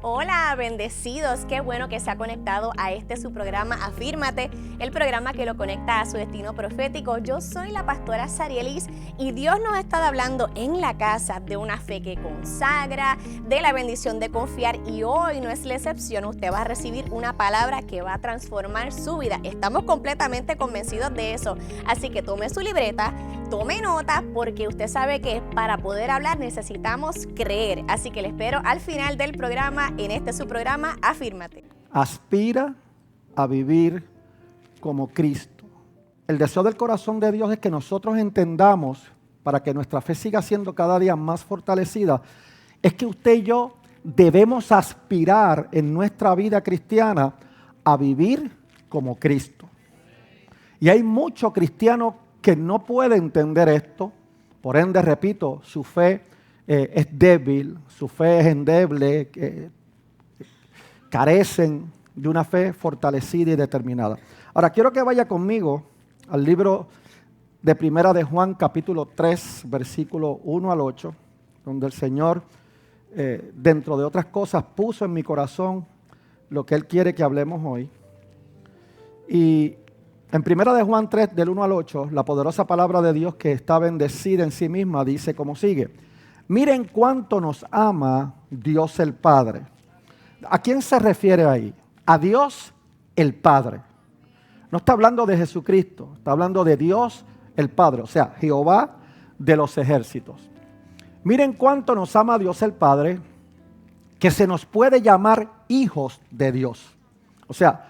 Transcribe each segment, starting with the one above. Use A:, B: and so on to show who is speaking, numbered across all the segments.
A: Hola, bendecidos. Qué bueno que se ha conectado a su programa Afírmate, el programa que lo conecta a su destino profético. Yo soy la pastora Sarielis y Dios nos ha estado hablando en la casa de una fe que consagra, de la bendición de confiar, y hoy no es la excepción. Usted va a recibir una palabra que va a transformar su vida. Estamos completamente convencidos de eso. Así que tome su libreta, tome nota, porque usted sabe que para poder hablar necesitamos creer. Así que le espero al final del programa en su programa Afírmate.
B: Aspira a vivir como Cristo. El deseo del corazón de Dios es que nosotros entendamos, para que nuestra fe siga siendo cada día más fortalecida, es que usted y yo debemos aspirar en nuestra vida cristiana a vivir como Cristo. Y hay muchos cristianos que no pueden entender esto, por ende, repito, su fe es débil, su fe es endeble, carecen de una fe fortalecida y determinada. Ahora, quiero que vaya conmigo al libro de Primera de Juan, capítulo 3, versículo 1 al 8, donde el Señor, dentro de otras cosas, puso en mi corazón lo que Él quiere que hablemos hoy. Y en Primera de Juan 3, del 1 al 8, la poderosa palabra de Dios, que está bendecida en sí misma, dice como sigue: miren cuánto nos ama Dios el Padre. ¿A quién se refiere ahí? A Dios el Padre. No está hablando de Jesucristo, está hablando de Dios el Padre, o sea, Jehová de los ejércitos. Miren cuánto nos ama Dios el Padre, que se nos puede llamar hijos de Dios. O sea,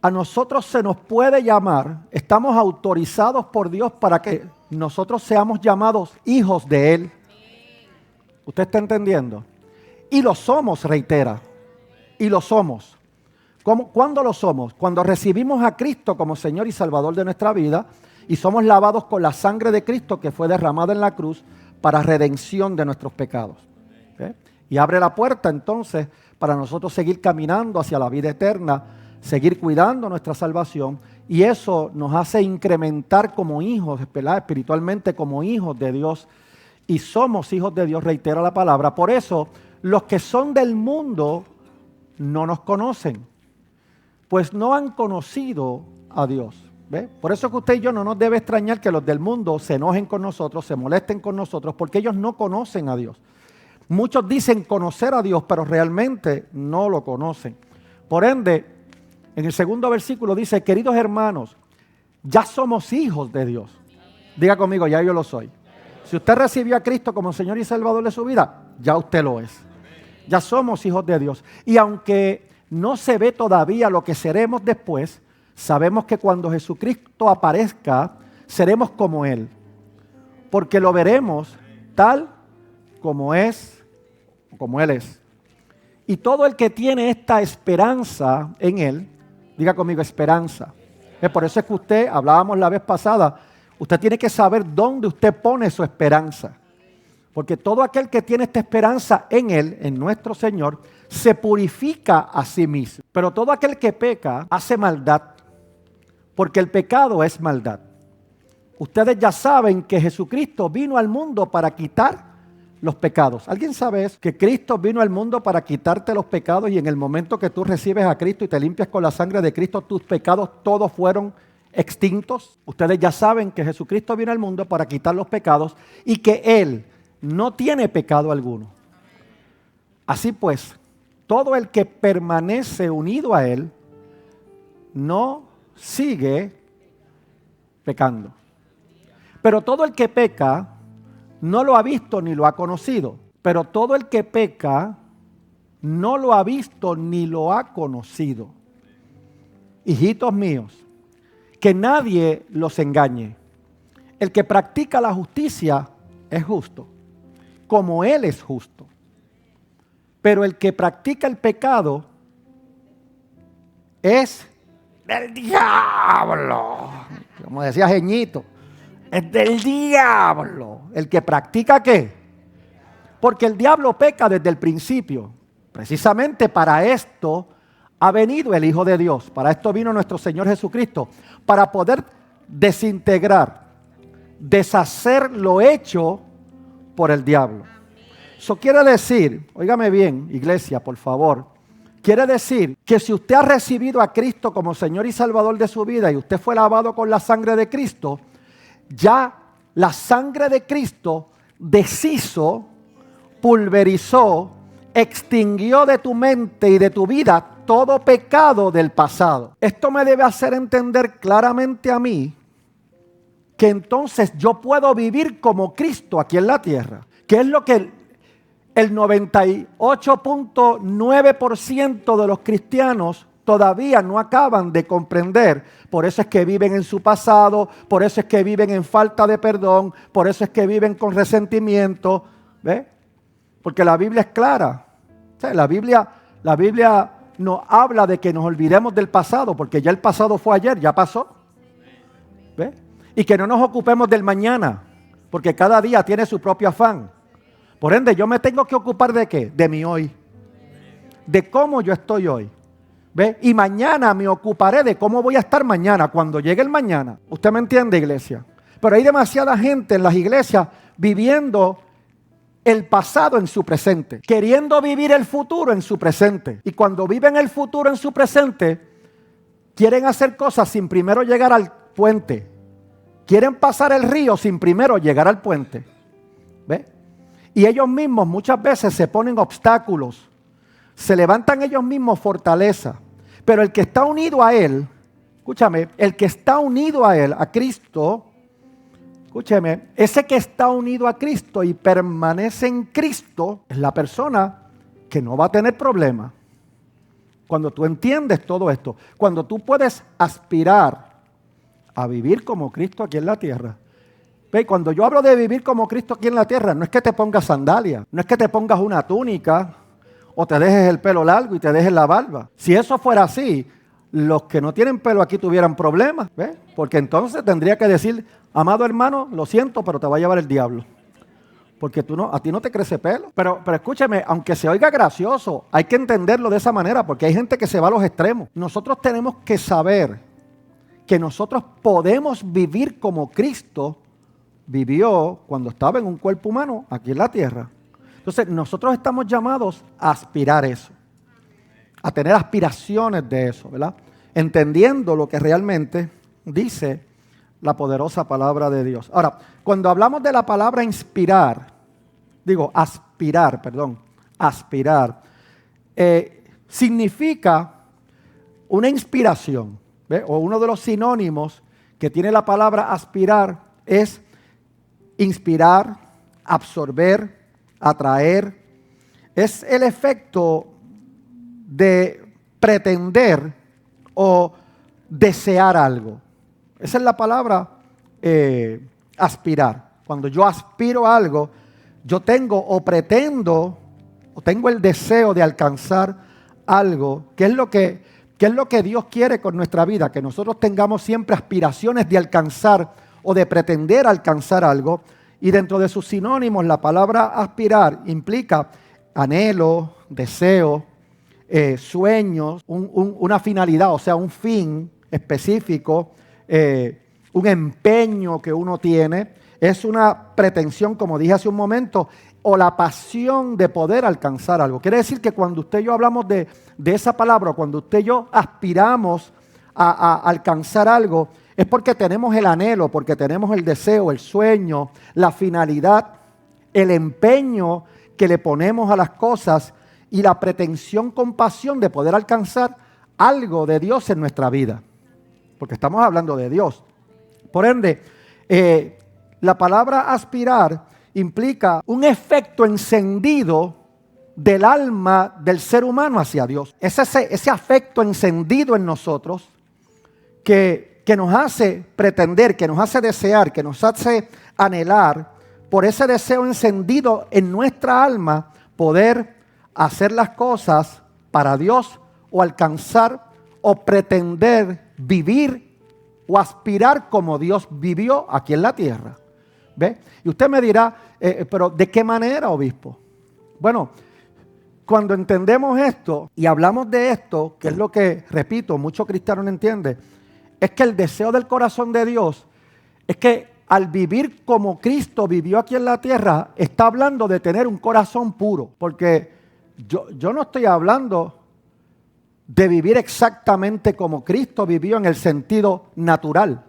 B: a nosotros se nos puede llamar, estamos autorizados por Dios para que nosotros seamos llamados hijos de Él. ¿Usted está entendiendo? Y lo somos, reitera, y lo somos. ¿Cuándo lo somos? Cuando recibimos a Cristo como Señor y Salvador de nuestra vida y somos lavados con la sangre de Cristo que fue derramada en la cruz para redención de nuestros pecados. ¿Okay? Y abre la puerta entonces para nosotros seguir caminando hacia la vida eterna, seguir cuidando nuestra salvación, y eso nos hace incrementar como hijos, ¿verdad? Espiritualmente como hijos de Dios, y somos hijos de Dios, reitera la palabra. Por eso los que son del mundo no nos conocen, pues no han conocido a Dios. ¿Ve? Por eso es que usted y yo no nos debe extrañar que los del mundo se enojen con nosotros, se molesten con nosotros, porque ellos no conocen a Dios. Muchos dicen conocer a Dios, pero realmente no lo conocen. Por ende, en el segundo versículo dice: queridos hermanos, ya somos hijos de Dios. Diga conmigo, ya yo lo soy. Si usted recibió a Cristo como Señor y Salvador de su vida, ya usted lo es. Ya somos hijos de Dios. Y aunque no se ve todavía lo que seremos después, sabemos que cuando Jesucristo aparezca, seremos como Él. Porque lo veremos tal como es, como Él es. Y todo el que tiene esta esperanza en Él, diga conmigo, esperanza. Por eso es que usted, hablábamos la vez pasada, usted tiene que saber dónde usted pone su esperanza. Porque todo aquel que tiene esta esperanza en Él, en nuestro Señor, se purifica a sí mismo. Pero todo aquel que peca hace maldad, porque el pecado es maldad. Ustedes ya saben que Jesucristo vino al mundo para quitar los pecados. ¿Alguien sabe eso? Que Cristo vino al mundo para quitarte los pecados, y en el momento que tú recibes a Cristo y te limpias con la sangre de Cristo, tus pecados todos fueron extintos. Ustedes ya saben que Jesucristo vino al mundo para quitar los pecados y que Él no tiene pecado alguno. Así pues, todo el que permanece unido a Él no sigue pecando. Pero todo el que peca no lo ha visto ni lo ha conocido. Pero todo el que peca no lo ha visto ni lo ha conocido. Hijitos míos, que nadie los engañe. El que practica la justicia es justo, como Él es justo. Pero el que practica el pecado es del diablo. Como decía Jeñito, es del diablo. ¿El que practica qué? Porque el diablo peca desde el principio. Precisamente para esto ha venido el Hijo de Dios. Para esto vino nuestro Señor Jesucristo. Para poder desintegrar, deshacer lo hecho por el diablo. Eso quiere decir, óigame bien, iglesia, por favor, quiere decir que si usted ha recibido a Cristo como Señor y Salvador de su vida y usted fue lavado con la sangre de Cristo, ya la sangre de Cristo deshizo, pulverizó, extinguió de tu mente y de tu vida todo pecado del pasado. Esto me debe hacer entender claramente a mí que entonces yo puedo vivir como Cristo aquí en la tierra, que es lo que el 98.9% de los cristianos todavía no acaban de comprender. Por eso es que viven en su pasado, por eso es que viven en falta de perdón, por eso es que viven con resentimiento. ¿Ve? Porque la Biblia es clara. O sea, la Biblia nos habla de que nos olvidemos del pasado, porque ya el pasado fue ayer, ya pasó. ¿Ve? Y que no nos ocupemos del mañana, porque cada día tiene su propio afán. Por ende, yo me tengo que ocupar ¿de qué? De mi hoy. De cómo yo estoy hoy. ¿Ve? Y mañana me ocuparé de cómo voy a estar mañana, cuando llegue el mañana. ¿Usted me entiende, iglesia? Pero hay demasiada gente en las iglesias viviendo el pasado en su presente, queriendo vivir el futuro en su presente. Y cuando viven el futuro en su presente, quieren hacer cosas sin primero llegar al puente. Quieren pasar el río sin primero llegar al puente. ¿Ve? Y ellos mismos muchas veces se ponen obstáculos, se levantan ellos mismos fortaleza. Pero el que está unido a Él, escúchame, el que está unido a Él, a Cristo, escúcheme, ese que está unido a Cristo y permanece en Cristo, es la persona que no va a tener problemas. Cuando tú entiendes todo esto, cuando tú puedes aspirar a vivir como Cristo aquí en la tierra. ¿Ve? Cuando yo hablo de vivir como Cristo aquí en la tierra, no es que te pongas sandalias, no es que te pongas una túnica o te dejes el pelo largo y te dejes la barba. Si eso fuera así, los que no tienen pelo aquí tuvieran problemas, ¿ve? Porque entonces tendría que decir, amado hermano, lo siento, pero te va a llevar el diablo. Porque a ti no te crece pelo. Pero escúcheme, aunque se oiga gracioso, hay que entenderlo de esa manera, porque hay gente que se va a los extremos. Nosotros tenemos que saber que nosotros podemos vivir como Cristo vivió cuando estaba en un cuerpo humano aquí en la tierra. Entonces nosotros estamos llamados a aspirar eso, a tener aspiraciones de eso, ¿verdad? Entendiendo lo que realmente dice la poderosa palabra de Dios. Ahora, cuando hablamos de la palabra aspirar, significa una inspiración, ¿ve? O uno de los sinónimos que tiene la palabra aspirar es inspirar, absorber, atraer. Es el efecto de pretender o desear algo. Esa es la palabra aspirar. Cuando yo aspiro a algo, yo tengo o pretendo o tengo el deseo de alcanzar algo. ¿Qué es lo que Dios quiere con nuestra vida? Que nosotros tengamos siempre aspiraciones de alcanzar o de pretender alcanzar algo. Y dentro de sus sinónimos, la palabra aspirar implica anhelo, deseo, sueños, una finalidad, o sea, un fin específico, un empeño que uno tiene. Es una pretensión, como dije hace un momento, o la pasión de poder alcanzar algo. Quiere decir que cuando usted y yo hablamos de esa palabra, cuando usted y yo aspiramos a alcanzar algo, es porque tenemos el anhelo, porque tenemos el deseo, el sueño, la finalidad, el empeño que le ponemos a las cosas y la pretensión con pasión de poder alcanzar algo de Dios en nuestra vida. Porque estamos hablando de Dios. Por ende, la palabra aspirar implica un efecto encendido del alma del ser humano hacia Dios. Es ese afecto encendido en nosotros que nos hace pretender, que nos hace desear, que nos hace anhelar, por ese deseo encendido en nuestra alma, poder hacer las cosas para Dios o alcanzar o pretender vivir o aspirar como Dios vivió aquí en la tierra. ¿Ve? Y usted me dirá, pero ¿de qué manera, obispo? Bueno, cuando entendemos esto y hablamos de esto, que es lo que, repito, muchos cristianos no entienden, es que el deseo del corazón de Dios es que al vivir como Cristo vivió aquí en la tierra, está hablando de tener un corazón puro. Porque yo no estoy hablando de vivir exactamente como Cristo vivió en el sentido natural.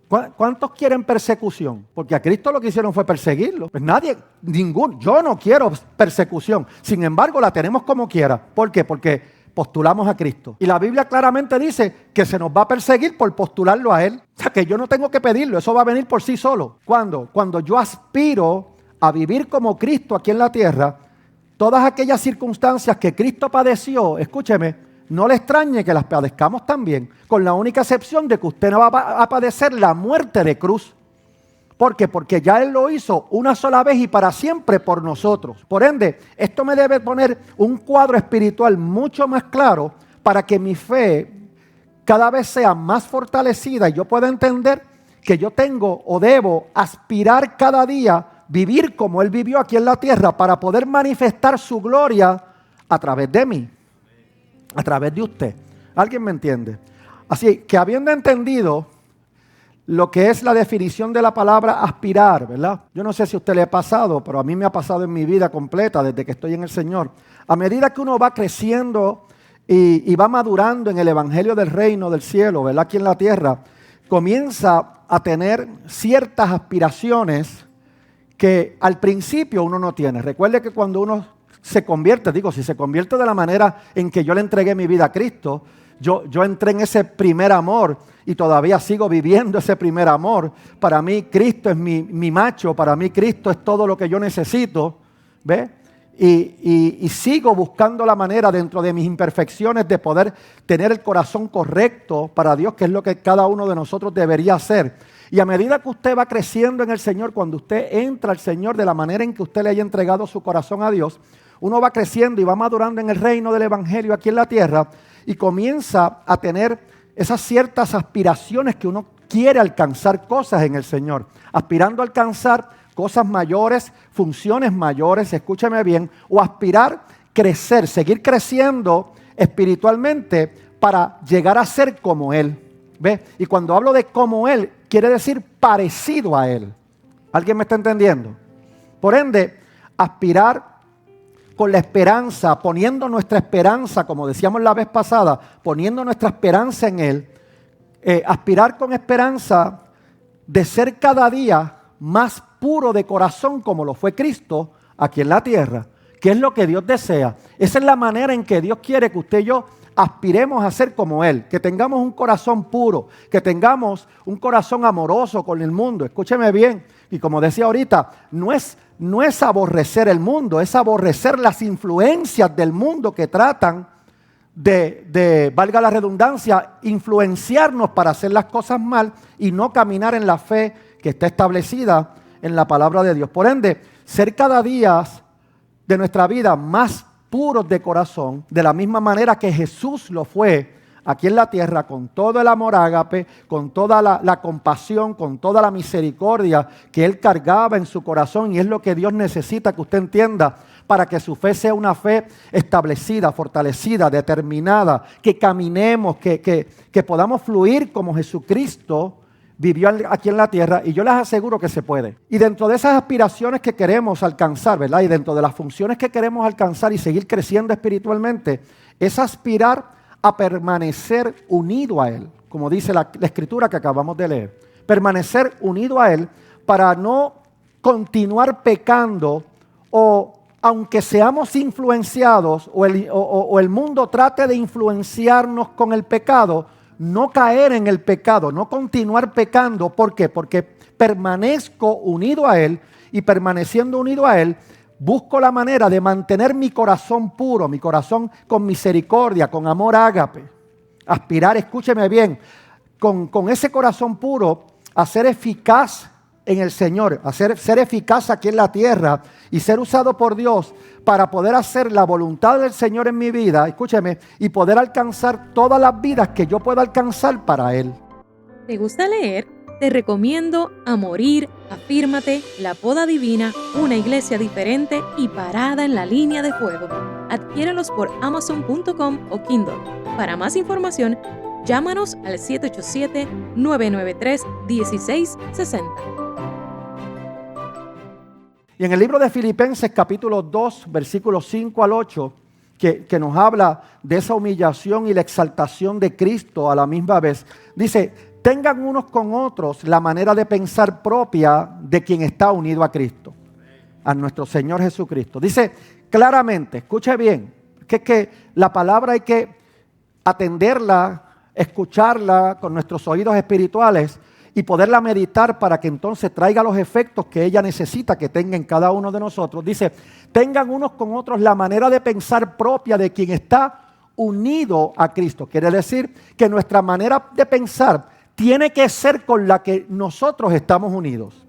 B: ¿Cuántos quieren persecución? Porque a Cristo lo que hicieron fue perseguirlo. Pues nadie, ninguno. Yo no quiero persecución. Sin embargo, la tenemos como quiera. ¿Por qué? Porque postulamos a Cristo. Y la Biblia claramente dice que se nos va a perseguir por postularlo a Él. O sea, que yo no tengo que pedirlo. Eso va a venir por sí solo. ¿Cuándo? Cuando yo aspiro a vivir como Cristo aquí en la tierra, todas aquellas circunstancias que Cristo padeció, escúcheme, no le extrañe que las padezcamos también, con la única excepción de que usted no va a padecer la muerte de cruz. ¿Por qué? Porque ya Él lo hizo una sola vez y para siempre por nosotros. Por ende, esto me debe poner un cuadro espiritual mucho más claro para que mi fe cada vez sea más fortalecida y yo pueda entender que yo tengo o debo aspirar cada día, vivir como Él vivió aquí en la tierra para poder manifestar su gloria a través de mí. A través de usted. ¿Alguien me entiende? Así que habiendo entendido lo que es la definición de la palabra aspirar, ¿verdad? Yo no sé si a usted le ha pasado, pero a mí me ha pasado en mi vida completa desde que estoy en el Señor. A medida que uno va creciendo y va madurando en el evangelio del reino del cielo, ¿verdad? Aquí en la tierra, comienza a tener ciertas aspiraciones que al principio uno no tiene. Recuerde que cuando uno se convierte, si se convierte de la manera en que yo le entregué mi vida a Cristo, yo entré en ese primer amor y todavía sigo viviendo ese primer amor. Para mí Cristo es mi macho, para mí Cristo es todo lo que yo necesito, ¿ve? Y sigo buscando la manera dentro de mis imperfecciones de poder tener el corazón correcto para Dios, que es lo que cada uno de nosotros debería hacer. Y a medida que usted va creciendo en el Señor, cuando usted entra al Señor de la manera en que usted le haya entregado su corazón a Dios, uno va creciendo y va madurando en el reino del evangelio aquí en la tierra y comienza a tener esas ciertas aspiraciones que uno quiere alcanzar cosas en el Señor, aspirando a alcanzar cosas mayores, funciones mayores, escúchame bien, o aspirar, crecer, seguir creciendo espiritualmente para llegar a ser como Él. ¿Ve? Y cuando hablo de como Él, quiere decir parecido a Él. ¿Alguien me está entendiendo? Por ende, aspirar con la esperanza, poniendo nuestra esperanza, como decíamos la vez pasada, poniendo nuestra esperanza en Él, aspirar con esperanza de ser cada día más puro de corazón como lo fue Cristo aquí en la tierra, que es lo que Dios desea. Esa es la manera en que Dios quiere que usted y yo aspiremos a ser como Él, que tengamos un corazón puro, que tengamos un corazón amoroso con el mundo. Escúcheme bien, y como decía ahorita, no es aborrecer el mundo, es aborrecer las influencias del mundo que tratan de, valga la redundancia, influenciarnos para hacer las cosas mal y no caminar en la fe que está establecida en la palabra de Dios. Por ende, ser cada día de nuestra vida más puros de corazón, de la misma manera que Jesús lo fue aquí en la tierra, con todo el amor ágape, con toda la compasión, con toda la misericordia que Él cargaba en su corazón, y es lo que Dios necesita que usted entienda para que su fe sea una fe establecida, fortalecida, determinada, que caminemos, que podamos fluir como Jesucristo vivió aquí en la tierra, y yo les aseguro que se puede. Y dentro de esas aspiraciones que queremos alcanzar, ¿verdad? Y dentro de las funciones que queremos alcanzar y seguir creciendo espiritualmente, es aspirar a permanecer unido a Él, como dice la escritura que acabamos de leer. Permanecer unido a Él para no continuar pecando, o aunque seamos influenciados o el mundo trate de influenciarnos con el pecado, no caer en el pecado, no continuar pecando. ¿Por qué? Porque permanezco unido a Él, y permaneciendo unido a Él, busco la manera de mantener mi corazón puro, mi corazón con misericordia, con amor ágape. Aspirar, escúcheme bien, con ese corazón puro, a ser eficaz en el Señor, a ser eficaz aquí en la tierra y ser usado por Dios para poder hacer la voluntad del Señor en mi vida, escúcheme, y poder alcanzar todas las vidas que yo pueda alcanzar para Él.
C: ¿Te gusta leer? Te recomiendo A Morir, Afírmate, La Poda Divina, Una Iglesia Diferente y Parada en la Línea de Fuego. Adquiérelos por Amazon.com o Kindle. Para más información, Llámanos al 787-993-1660.
B: Y en el libro de Filipenses capítulo 2, versículos 5 al 8, que nos habla de esa humillación y la exaltación de Cristo a la misma vez, dice: tengan unos con otros la manera de pensar propia de quien está unido a Cristo, a nuestro Señor Jesucristo. Dice claramente, escuche bien, que la palabra hay que atenderla, escucharla con nuestros oídos espirituales y poderla meditar para que entonces traiga los efectos que ella necesita que tenga en cada uno de nosotros. Dice: tengan unos con otros la manera de pensar propia de quien está unido a Cristo. Quiere decir que nuestra manera de pensar tiene que ser con la que nosotros estamos unidos.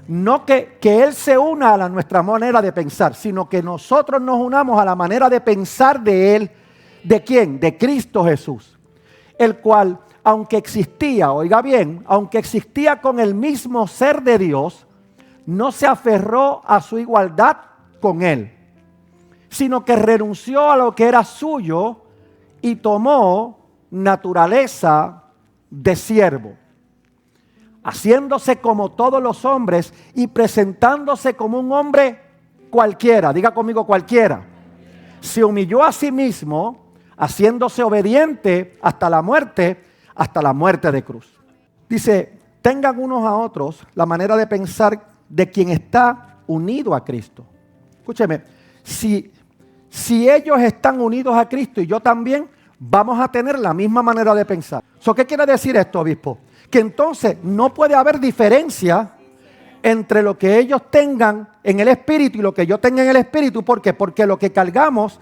B: No que Él se una a nuestra manera de pensar, sino que nosotros nos unamos a la manera de pensar de Él. ¿De quién? De Cristo Jesús. El cual, aunque existía, oiga bien, aunque existía con el mismo ser de Dios, no se aferró a su igualdad con Él, sino que renunció a lo que era suyo y tomó naturaleza de siervo, haciéndose como todos los hombres y presentándose como un hombre cualquiera. Diga conmigo: cualquiera. Se humilló a sí mismo, haciéndose obediente hasta la muerte de cruz. Dice: tengan unos a otros la manera de pensar de quien está unido a Cristo. Escúcheme, si ellos están unidos a Cristo y yo también, vamos a tener la misma manera de pensar. ¿Qué quiere decir esto, obispo? Que entonces no puede haber diferencia entre lo que ellos tengan en el Espíritu y lo que yo tenga en el Espíritu. ¿Por qué? Porque lo que cargamos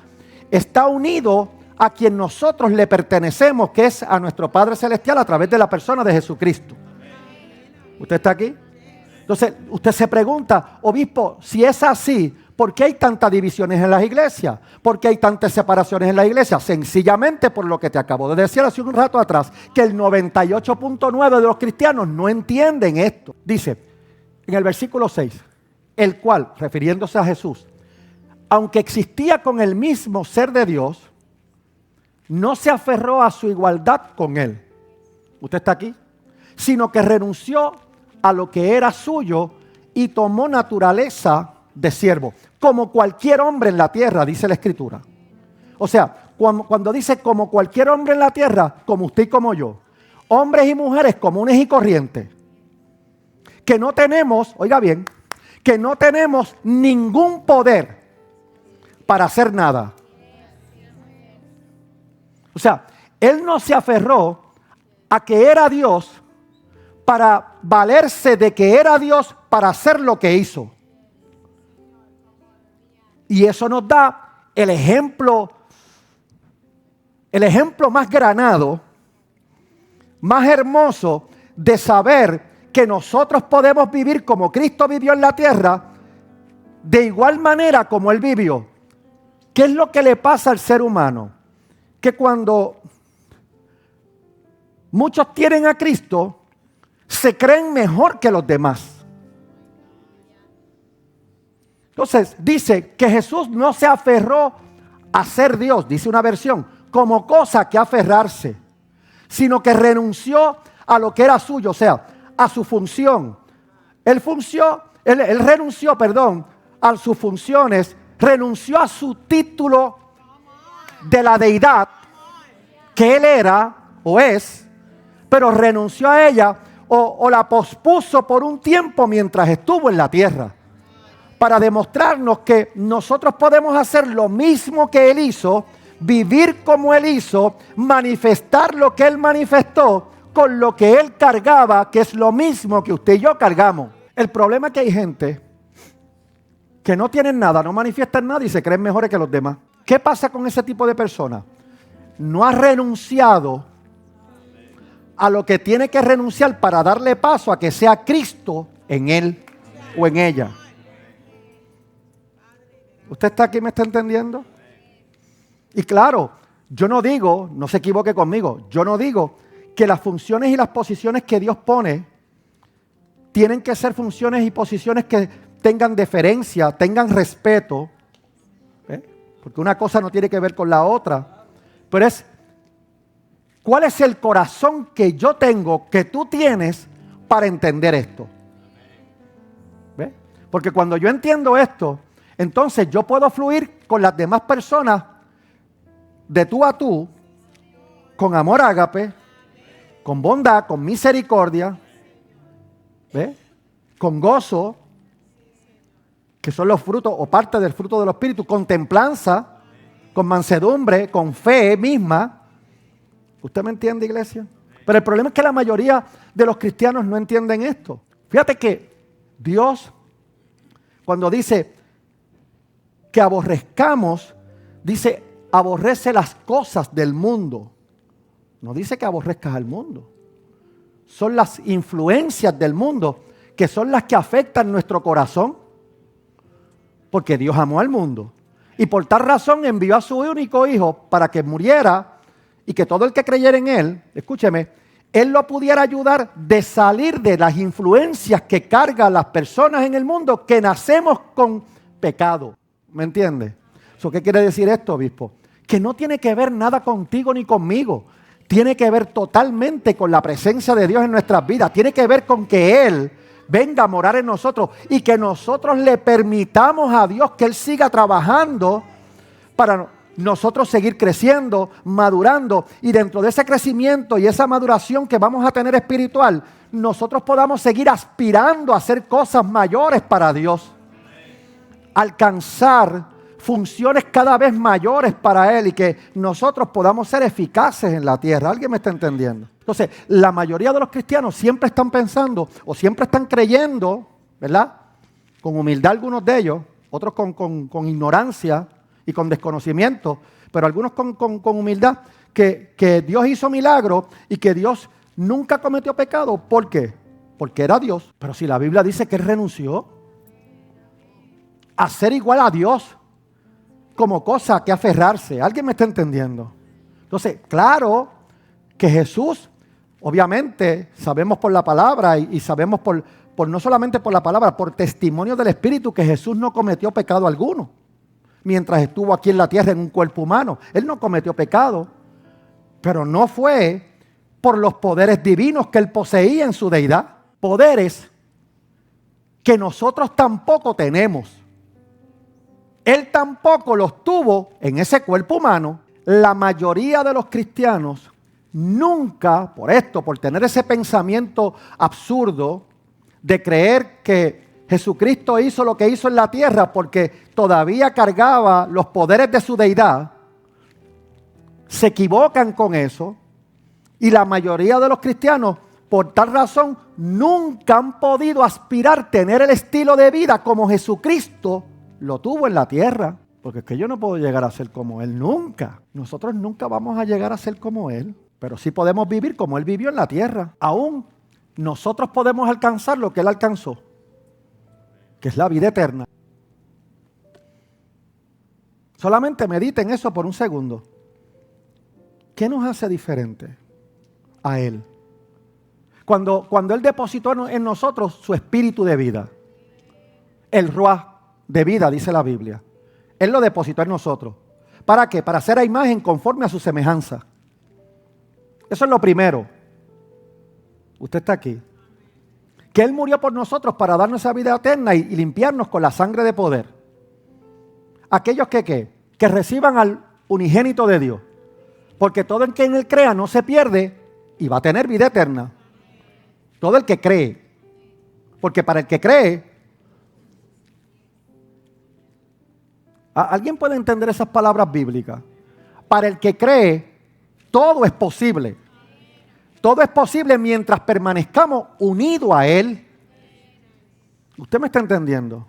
B: está unido a quien nosotros le pertenecemos, que es a nuestro Padre Celestial a través de la persona de Jesucristo. ¿Usted está aquí? Entonces, usted se pregunta: obispo, si es así, ¿por qué hay tantas divisiones en las iglesias? ¿Por qué hay tantas separaciones en la iglesia? Sencillamente por lo que te acabo de decir hace un rato atrás, que el 98.9 de los cristianos no entienden esto. Dice en el versículo 6, el cual, refiriéndose a Jesús, aunque existía con el mismo ser de Dios, no se aferró a su igualdad con Él. ¿Usted está aquí? Sino que renunció a lo que era suyo y tomó naturaleza de siervo, como cualquier hombre en la tierra, dice la Escritura. O sea, cuando dice como cualquier hombre en la tierra, como usted y como yo, hombres y mujeres comunes y corrientes, que no tenemos, oiga bien, que no tenemos ningún poder para hacer nada. O sea, Él no se aferró a que era Dios para valerse de que era Dios para hacer lo que hizo. Y eso nos da el ejemplo más granado, más hermoso de saber que nosotros podemos vivir como Cristo vivió en la tierra, de igual manera como Él vivió. ¿Qué es lo que le pasa al ser humano? Que cuando muchos tienen a Cristo, se creen mejor que los demás. Entonces dice que Jesús no se aferró a ser Dios, dice una versión, como cosa que aferrarse, sino que renunció a lo que era suyo, o sea, a su función. Él renunció, a sus funciones, renunció a su título de la deidad que Él era o es, pero renunció a ella o la pospuso por un tiempo mientras estuvo en la tierra, para demostrarnos que nosotros podemos hacer lo mismo que Él hizo, vivir como Él hizo, manifestar lo que Él manifestó con lo que Él cargaba, que es lo mismo que usted y yo cargamos. El problema es que hay gente que no tienen nada, no manifiestan nada y se creen mejores que los demás. ¿Qué pasa con ese tipo de personas? No ha renunciado a lo que tiene que renunciar para darle paso a que sea Cristo en él o en ella. ¿Usted está aquí, me está entendiendo? Y claro, yo no digo, no se equivoque conmigo, yo no digo que las funciones y las posiciones que Dios pone tienen que ser funciones y posiciones que tengan deferencia, tengan respeto, porque una cosa no tiene que ver con la otra, pero es ¿Cuál es el corazón que yo tengo, que tú tienes para entender esto? ¿Ve? Porque cuando yo entiendo esto, entonces yo puedo fluir con las demás personas de tú a tú, con amor ágape, con bondad, con misericordia, ¿ve? Con gozo, que son los frutos o parte del fruto del Espíritu, con templanza, con mansedumbre, con fe misma. ¿Usted me entiende, iglesia? Pero el problema es que la mayoría de los cristianos no entienden esto. Fíjate que Dios, cuando dice que aborrezcamos, dice aborrece las cosas del mundo. No dice que aborrezcas al mundo. Son las influencias del mundo que son las que afectan nuestro corazón. Porque Dios amó al mundo. Y por tal razón envió a su único hijo para que muriera y que todo el que creyera en él, escúcheme, él lo pudiera ayudar de salir de las influencias que cargan las personas en el mundo que nacemos con pecado. ¿Me entiende? ¿Qué quiere decir esto, obispo? Que no tiene que ver nada contigo ni conmigo. Tiene que ver totalmente con la presencia de Dios en nuestras vidas. Tiene que ver con que Él venga a morar en nosotros y que nosotros le permitamos a Dios que Él siga trabajando para nosotros seguir creciendo, madurando, y dentro de ese crecimiento y esa maduración que vamos a tener espiritual, nosotros podamos seguir aspirando a hacer cosas mayores para Dios, alcanzar funciones cada vez mayores para Él y que nosotros podamos ser eficaces en la tierra. ¿Alguien me está entendiendo? Entonces, la mayoría de los cristianos siempre están pensando o siempre están creyendo, ¿verdad? Con humildad algunos de ellos, otros con ignorancia y con desconocimiento, pero algunos con humildad, que Dios hizo milagros y que Dios nunca cometió pecado. ¿Por qué? Porque era Dios. Pero si la Biblia dice que Él renunció a ser igual a Dios como cosa que aferrarse. ¿Alguien me está entendiendo? Entonces, claro que Jesús, obviamente, sabemos por la palabra y sabemos por no solamente por la palabra, por testimonio del Espíritu, que Jesús no cometió pecado alguno. Mientras estuvo aquí en la tierra en un cuerpo humano, Él no cometió pecado, pero no fue por los poderes divinos que Él poseía en su deidad, poderes que nosotros tampoco tenemos. Él tampoco los tuvo en ese cuerpo humano. La mayoría de los cristianos nunca, por tener ese pensamiento absurdo de creer que Jesucristo hizo lo que hizo en la tierra porque todavía cargaba los poderes de su deidad, se equivocan con eso, y la mayoría de los cristianos, por tal razón, nunca han podido aspirar a tener el estilo de vida como Jesucristo lo tuvo en la tierra. Porque es que yo no puedo llegar a ser como Él nunca. Nosotros nunca vamos a llegar a ser como Él, pero sí podemos vivir como Él vivió en la tierra. Aún nosotros podemos alcanzar lo que Él alcanzó, que es la vida eterna. Solamente mediten eso por un segundo. ¿Qué nos hace diferente a Él? Cuando Él depositó en nosotros su espíritu de vida, el ruaj de vida, dice la Biblia. Él lo depositó en nosotros. ¿Para qué? Para hacer a imagen conforme a su semejanza. Eso es lo primero. Usted está aquí. Que Él murió por nosotros para darnos esa vida eterna y limpiarnos con la sangre de poder. Aquellos que reciban al unigénito de Dios. Porque todo el que en Él crea no se pierde y va a tener vida eterna. Todo el que cree. Porque para el que cree, ¿alguien puede entender esas palabras bíblicas? Para el que cree, todo es posible. Todo es posible mientras permanezcamos unidos a Él. ¿Usted me está entendiendo?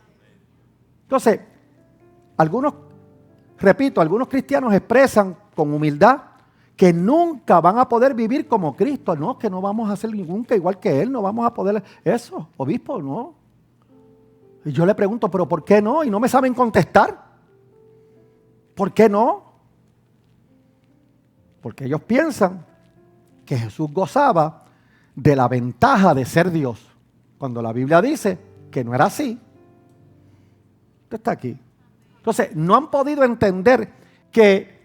B: Entonces, algunos cristianos expresan con humildad que nunca van a poder vivir como Cristo. No, que no vamos a ser nunca igual que Él, no vamos a poder eso, obispo, no. Y yo le pregunto, ¿pero por qué no? Y no me saben contestar. ¿Por qué no? Porque ellos piensan que Jesús gozaba de la ventaja de ser Dios, cuando la Biblia dice que no era así. Usted está aquí. Entonces, no han podido entender que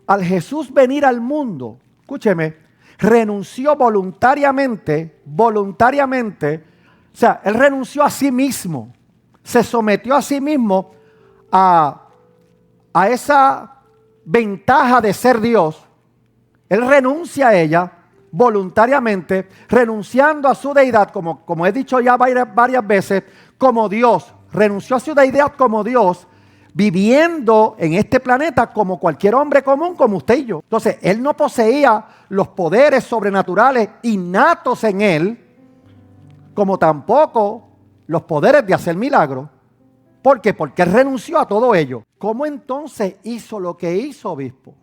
B: al Jesús venir al mundo, escúcheme, renunció voluntariamente, o sea, él renunció a sí mismo, se sometió a sí mismo a esa ventaja de ser Dios. Él renuncia a ella voluntariamente, renunciando a su deidad, como he dicho ya varias veces, como Dios. Renunció a su deidad como Dios, viviendo en este planeta como cualquier hombre común, como usted y yo. Entonces, él no poseía los poderes sobrenaturales innatos en él, como tampoco los poderes de hacer milagros. ¿Por qué? Porque él renunció a todo ello. ¿Cómo entonces hizo lo que hizo, obispo?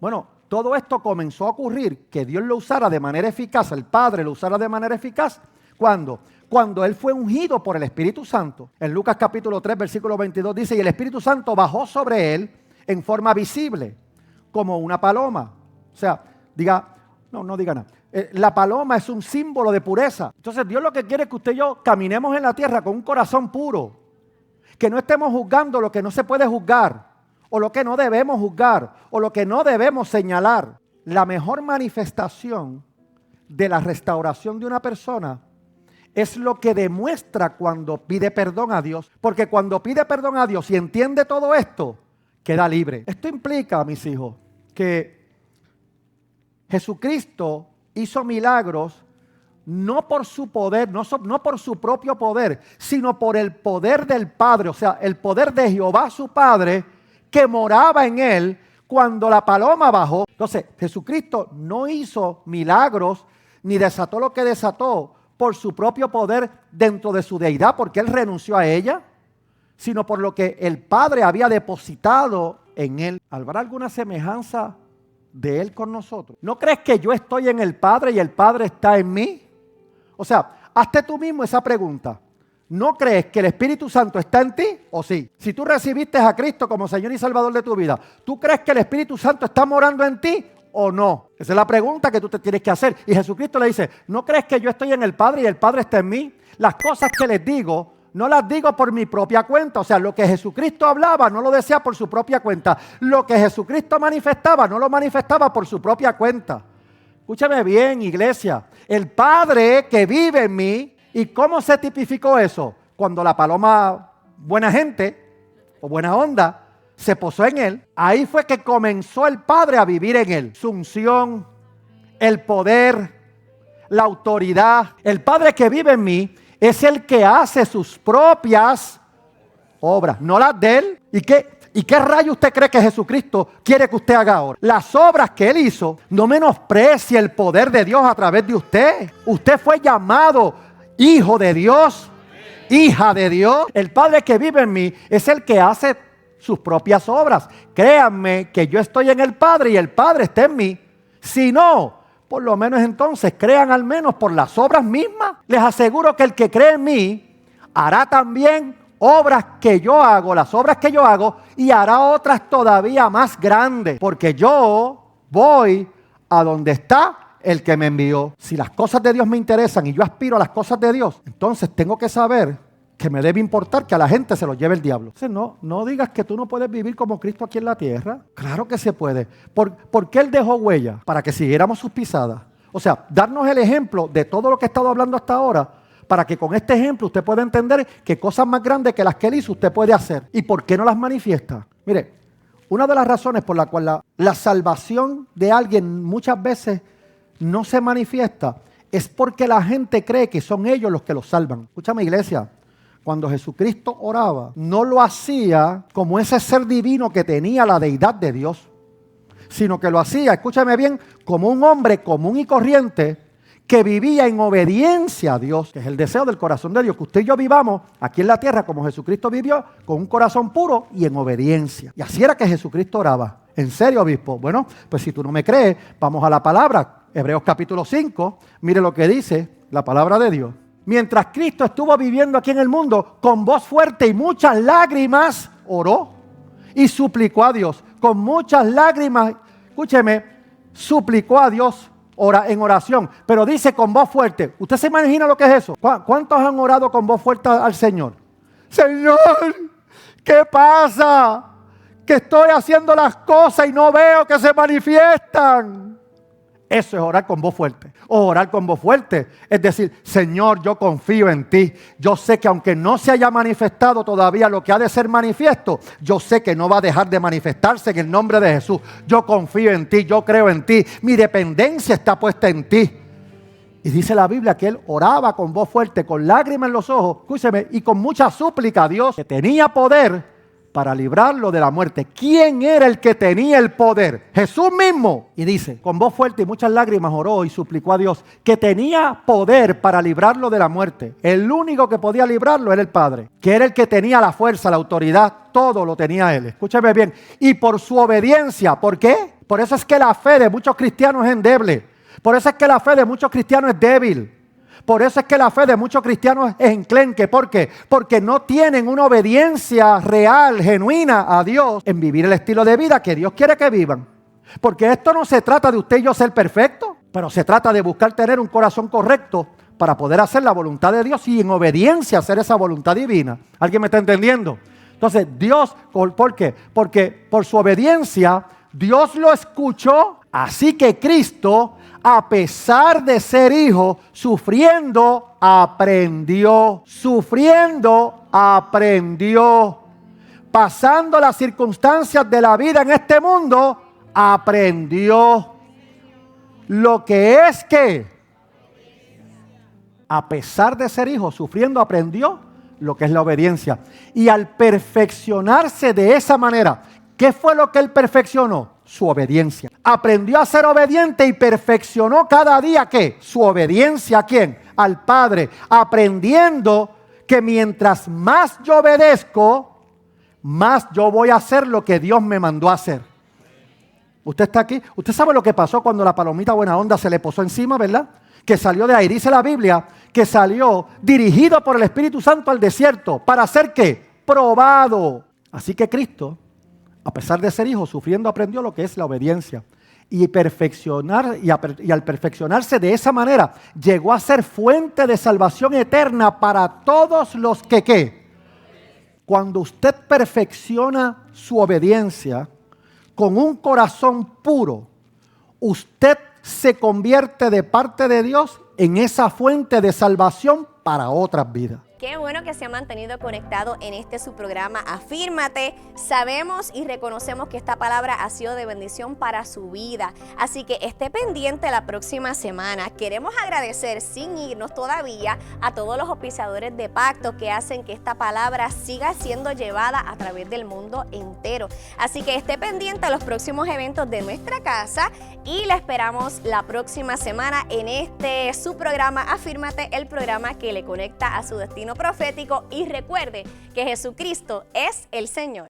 B: Bueno, todo esto comenzó a ocurrir, que Dios lo usara de manera eficaz, el Padre lo usara de manera eficaz. ¿Cuándo? Cuando él fue ungido por el Espíritu Santo. En Lucas capítulo 3, versículo 22 dice, y el Espíritu Santo bajó sobre él en forma visible, como una paloma. O sea, no diga nada. La paloma es un símbolo de pureza. Entonces Dios lo que quiere es que usted y yo caminemos en la tierra con un corazón puro. Que no estemos juzgando lo que no se puede juzgar, o lo que no debemos juzgar, o lo que no debemos señalar. La mejor manifestación de la restauración de una persona es lo que demuestra cuando pide perdón a Dios. Porque cuando pide perdón a Dios y entiende todo esto, queda libre. Esto implica, mis hijos, que Jesucristo hizo milagros no por su poder, no por su propio poder, sino por el poder del Padre, o sea, el poder de Jehová su Padre, que moraba en él cuando la paloma bajó. Entonces, Jesucristo no hizo milagros ni desató lo que desató por su propio poder dentro de su deidad, porque él renunció a ella, sino por lo que el Padre había depositado en él. ¿Habrá alguna semejanza de él con nosotros? ¿No crees que yo estoy en el Padre y el Padre está en mí? O sea, hazte tú mismo esa pregunta. ¿No crees que el Espíritu Santo está en ti o sí? Si tú recibiste a Cristo como Señor y Salvador de tu vida, ¿tú crees que el Espíritu Santo está morando en ti o no? Esa es la pregunta que tú te tienes que hacer. Y Jesucristo le dice, ¿no crees que yo estoy en el Padre y el Padre está en mí? Las cosas que les digo, no las digo por mi propia cuenta. O sea, lo que Jesucristo hablaba no lo decía por su propia cuenta. Lo que Jesucristo manifestaba no lo manifestaba por su propia cuenta. Escúchame bien, iglesia. El Padre que vive en mí. ¿Y cómo se tipificó eso? Cuando la paloma buena gente o buena onda se posó en él. Ahí fue que comenzó el Padre a vivir en él. Su unción, el poder, la autoridad. El Padre que vive en mí es el que hace sus propias obras, no las de él. ¿Y qué rayo usted cree que Jesucristo quiere que usted haga ahora? Las obras que él hizo, no menosprecie el poder de Dios a través de usted. Usted fue llamado hijo de Dios, hija de Dios. El Padre que vive en mí es el que hace sus propias obras. Créanme que yo estoy en el Padre y el Padre está en mí. Si no, por lo menos entonces crean al menos por las obras mismas. Les aseguro que el que cree en mí hará también obras que yo hago, las obras que yo hago, y hará otras todavía más grandes, porque yo voy a donde está el que me envió. Si las cosas de Dios me interesan y yo aspiro a las cosas de Dios, entonces tengo que saber que me debe importar que a la gente se lo lleve el diablo. Entonces no digas que tú no puedes vivir como Cristo aquí en la tierra. Claro que se puede. ¿Por qué Él dejó huella? Para que siguiéramos sus pisadas. O sea, darnos el ejemplo de todo lo que he estado hablando hasta ahora, para que con este ejemplo usted pueda entender que cosas más grandes que las que Él hizo usted puede hacer. ¿Y por qué no las manifiesta? Mire, una de las razones por la cual la salvación de alguien muchas veces no se manifiesta es porque la gente cree que son ellos los que los salvan. Escúchame, iglesia, cuando Jesucristo oraba, no lo hacía como ese ser divino que tenía la deidad de Dios, sino que lo hacía, escúchame bien, como un hombre común y corriente que vivía en obediencia a Dios, que es el deseo del corazón de Dios, que usted y yo vivamos aquí en la tierra como Jesucristo vivió, con un corazón puro y en obediencia. Y así era que Jesucristo oraba. ¿En serio, obispo? Bueno, pues si tú no me crees, vamos a la palabra. Hebreos capítulo 5, mire lo que dice la palabra de Dios. Mientras Cristo estuvo viviendo aquí en el mundo, con voz fuerte y muchas lágrimas, oró y suplicó a Dios. Con muchas lágrimas, escúcheme, suplicó a Dios en oración, pero dice con voz fuerte. ¿Usted se imagina lo que es eso? ¿Cuántos han orado con voz fuerte al Señor? Señor, ¿qué pasa? Que estoy haciendo las cosas y no veo que se manifiestan. Eso es orar con voz fuerte. Orar con voz fuerte es decir, Señor, yo confío en ti. Yo sé que aunque no se haya manifestado todavía lo que ha de ser manifiesto, yo sé que no va a dejar de manifestarse en el nombre de Jesús. Yo confío en ti, yo creo en ti. Mi dependencia está puesta en ti. Y dice la Biblia que él oraba con voz fuerte, con lágrimas en los ojos, escúcheme, y con mucha súplica a Dios, que tenía poder para librarlo de la muerte. ¿Quién era el que tenía el poder? Jesús mismo. Y dice, con voz fuerte y muchas lágrimas oró y suplicó a Dios que tenía poder para librarlo de la muerte. El único que podía librarlo era el Padre, que era el que tenía la fuerza, la autoridad, todo lo tenía él. Escúcheme bien. Y por su obediencia, ¿por qué? Por eso es que la fe de muchos cristianos es endeble. Por eso es que la fe de muchos cristianos es débil. Por eso es que la fe de muchos cristianos es enclenque. ¿Por qué? Porque no tienen una obediencia real, genuina a Dios en vivir el estilo de vida que Dios quiere que vivan. Porque esto no se trata de usted y yo ser perfectos, pero se trata de buscar tener un corazón correcto para poder hacer la voluntad de Dios y en obediencia hacer esa voluntad divina. ¿Alguien me está entendiendo? Entonces, Dios, ¿por qué? Porque por su obediencia, Dios lo escuchó, así que Cristo, a pesar de ser hijo, sufriendo, aprendió. Sufriendo, aprendió. Pasando las circunstancias de la vida en este mundo, aprendió. Lo que es que, a pesar de ser hijo, sufriendo, aprendió lo que es la obediencia. Y al perfeccionarse de esa manera, ¿qué fue lo que él perfeccionó? Su obediencia. Aprendió a ser obediente y perfeccionó cada día, ¿qué? Su obediencia. ¿A quién? Al Padre. Aprendiendo que mientras más yo obedezco, más yo voy a hacer lo que Dios me mandó a hacer. Usted está aquí. Usted sabe lo que pasó cuando la palomita buena onda se le posó encima, ¿verdad? Que salió de ahí. Dice la Biblia que salió dirigido por el Espíritu Santo al desierto. ¿Para hacer qué? Probado. Así que Cristo, a pesar de ser hijo, sufriendo, aprendió lo que es la obediencia. Y al perfeccionarse de esa manera, llegó a ser fuente de salvación eterna para todos los que, ¿qué? Cuando usted perfecciona su obediencia con un corazón puro, usted se convierte de parte de Dios en esa fuente de salvación para otras vidas.
A: Qué bueno que se ha mantenido conectado en su programa Afírmate. Sabemos y reconocemos que esta palabra ha sido de bendición para su vida. Así que esté pendiente la próxima semana. Queremos agradecer, sin irnos todavía, a todos los auspiciadores de Pacto que hacen que esta palabra siga siendo llevada a través del mundo entero. Así que esté pendiente a los próximos eventos de nuestra casa y la esperamos la próxima semana en su programa Afírmate, el programa que le conecta a su destino profético, y recuerde que Jesucristo es el Señor.